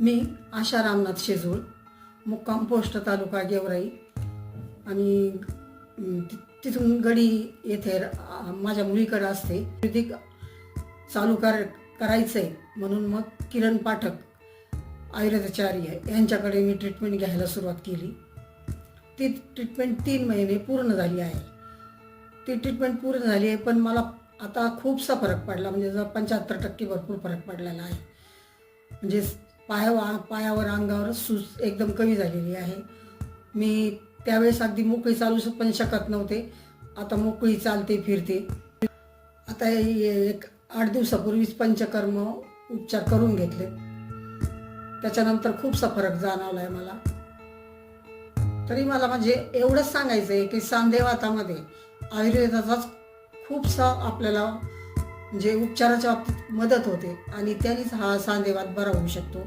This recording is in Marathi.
मी आशा रामनाथ शेजूळ, मुक्काम पोस्ट तालुका गेवराई आणि तिथून गडी येथे माझ्या मुलीकडे असते. आयुर्वेदिक चालू करायचं आहे म्हणून मग किरण पाठक आयुर्वेदाचार्य यांच्याकडे मी ट्रीटमेंट घ्यायला सुरुवात केली. ती ट्रीटमेंट 3 महिने पूर्ण झाली आहे. ती ट्रीटमेंट पूर्ण झाली आहे, पण मला आता खूपसा फरक पडला, म्हणजे 75% भरपूर फरक पडलेला आहे. म्हणजे पायावर अंगावर सूज एकदम कमी झालेली आहे. मी त्यावेळेस अगदी मोकळी चालू पण शकत नव्हते, आता मोकळी चालते फिरते. आता 8 दिवसापूर्वीच पंचकर्म उपचार करून घेतले, त्याच्यानंतर खूपसा फरक जाणवला आहे मला. तरी मला म्हणजे एवढंच सांगायचं आहे की सांधेवातामध्ये आयुर्वेदाचाच खूपसा आपल्याला म्हणजे उपचाराच्या बाबतीत मदत होते आणि त्यानेच हा सांधेवात बरा होऊ शकतो.